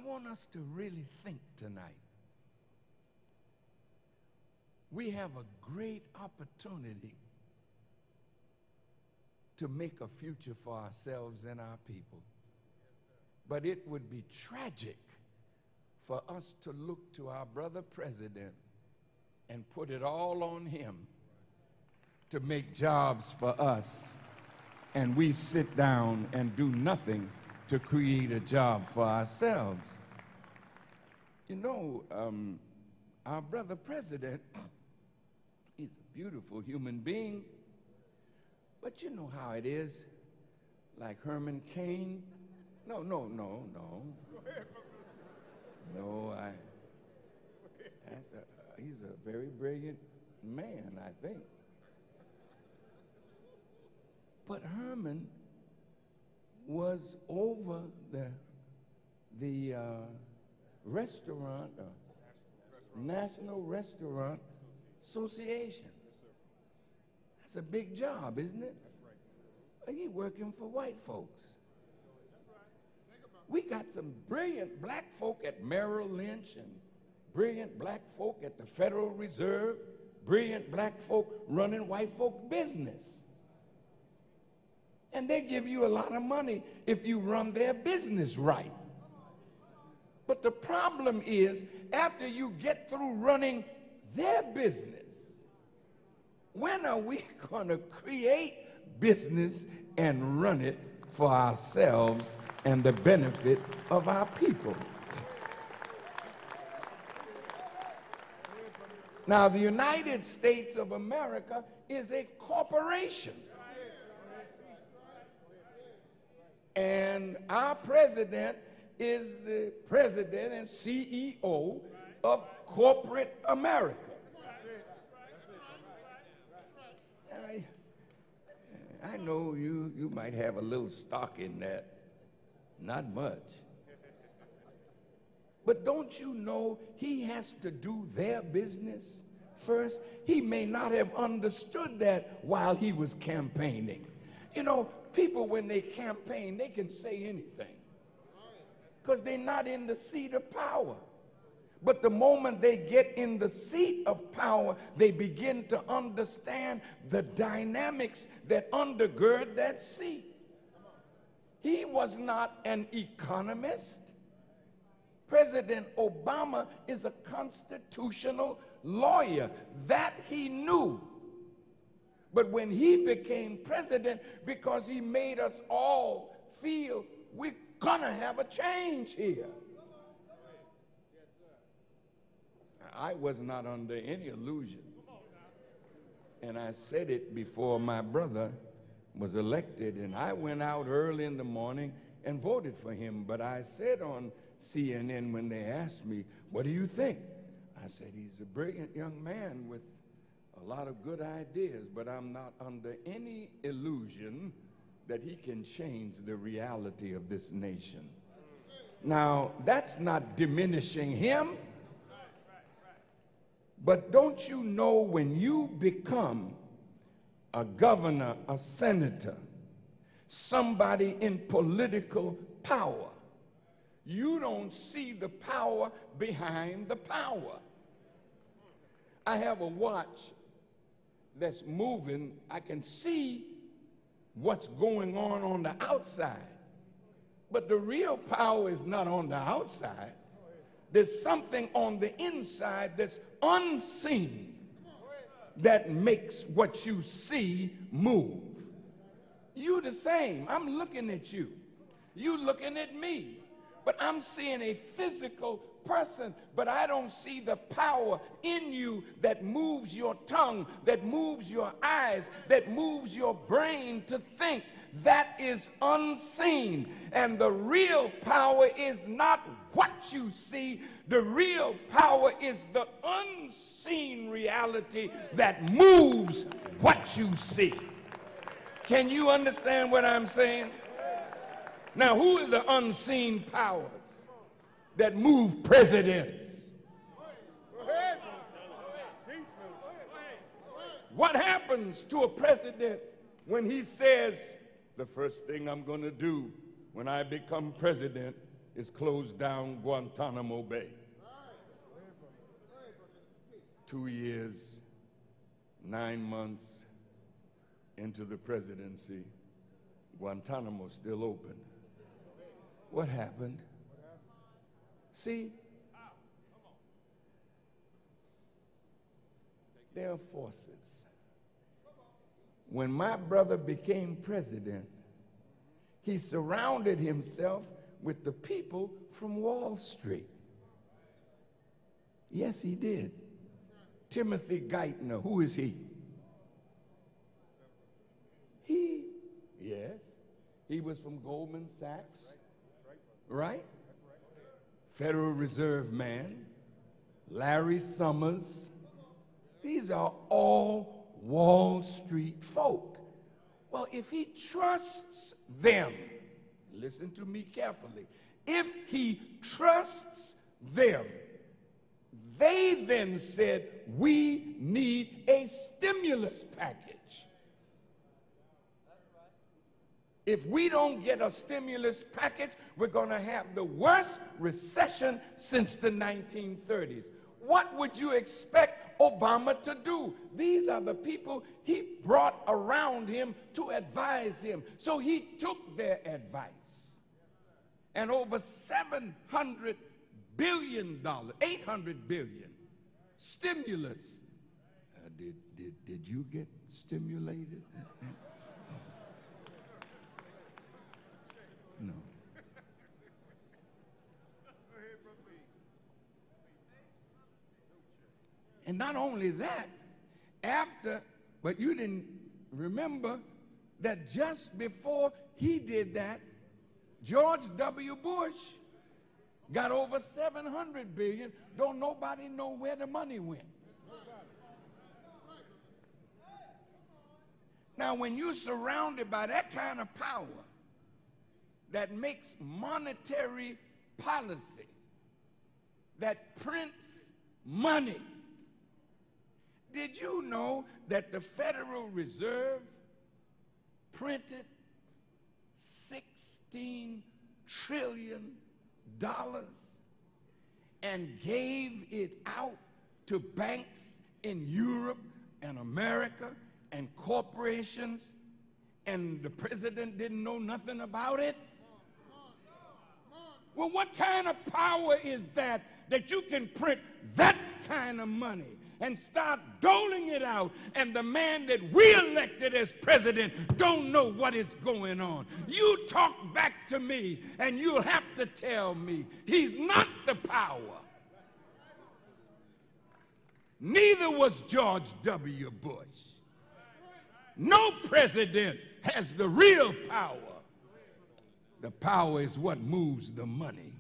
want us to really think tonight. We have a great opportunity to make a future for ourselves and our people. But it would be tragic for us to look to our brother president and put it all on him to make jobs for us, and we sit down and do nothing to create a job for ourselves. You know, our brother president, he's a beautiful human being, but you know how it is, like Herman Cain. No. He's a very brilliant man, I think. But Herman was over the restaurant, National Restaurant Association. That's a big job, isn't it? He's working for white folks. We got some brilliant black folk at Merrill Lynch and brilliant black folk at the Federal Reserve, brilliant black folk running white folk business. And they give you a lot of money if you run their business right. But the problem is, after you get through running their business, when are we going to create business and run it for ourselves and the benefit of our people? Now, the United States of America is a corporation. And our president is the president and CEO of corporate America. I know you might have a little stock in that. Not much. But don't you know he has to do their business first? He may not have understood that while he was campaigning. You know, people, when they campaign, they can say anything because they're not in the seat of power. But the moment they get in the seat of power, they begin to understand the dynamics that undergird that seat. He was not an economist. President Obama is a constitutional lawyer. That he knew. But when he became president, because he made us all feel we're gonna have a change here. I was not under any illusion. And I said it before my brother was elected, and I went out early in the morning and voted for him. But I said on CNN when they asked me, what do you think? I said, he's a brilliant young man with a lot of good ideas, but I'm not under any illusion that he can change the reality of this nation. Now, that's not diminishing him, but don't you know when you become a governor, a senator, somebody in political power, you don't see the power behind the power. I have a watch that's moving. I can see what's going on the outside. But the real power is not on the outside. There's something on the inside that's unseen that makes what you see move. You the same. I'm looking at you. You looking at me. But I'm seeing a physical person, but I don't see the power in you that moves your tongue, that moves your eyes, that moves your brain to think. That is unseen. And the real power is not what you see. The real power is the unseen reality that moves what you see. Can you understand what I'm saying? Now, who is the unseen powers that move presidents? What happens to a president when he says, the first thing I'm going to do when I become president is closed down Guantanamo Bay. 2 years, 9 months into the presidency, Guantanamo's still open. What happened? See, there are forces. When my brother became president, he surrounded himself with the people from Wall Street. Yes, he did. Timothy Geithner, who is he? Yes, he was from Goldman Sachs, right? Federal Reserve man, Larry Summers. These are all Wall Street folk. Well, if he trusts them, listen to me carefully, if he trusts them, they then said, we need a stimulus package. If we don't get a stimulus package, we're going to have the worst recession since the 1930s. What would you expect Obama to do? These are the people he brought around him to advise him. So he took their advice. And over $700 billion, $800 billion stimulus. Did you get stimulated? No. And not only that, but you didn't remember that just before he did that, George W. Bush got over $700 billion. Don't nobody know where the money went. Now, when you're surrounded by that kind of power that makes monetary policy, that prints money, did you know that the Federal Reserve printed $16 trillion and gave it out to banks in Europe and America and corporations, and the president didn't know nothing about it? Well, what kind of power is that you can print that kind of money and start doling it out, and the man that we elected as president don't know what is going on? You talk back to me, and you'll have to tell me he's not the power. Neither was George W. Bush. No president has the real power. The power is what moves the money.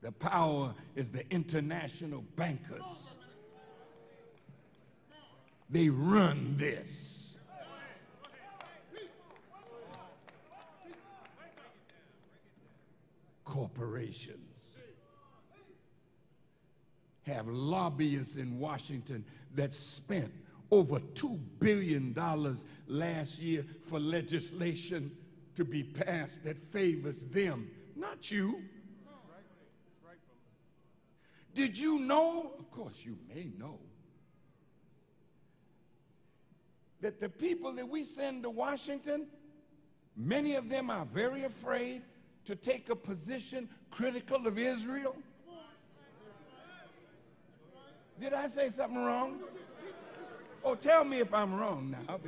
The power is the international bankers. They run this. Corporations have lobbyists in Washington that spent over $2 billion last year for legislation to be passed that favors them, not you. Did you know, of course you may know, that the people that we send to Washington, many of them are very afraid to take a position critical of Israel? Did I say something wrong? Oh, tell me if I'm wrong now.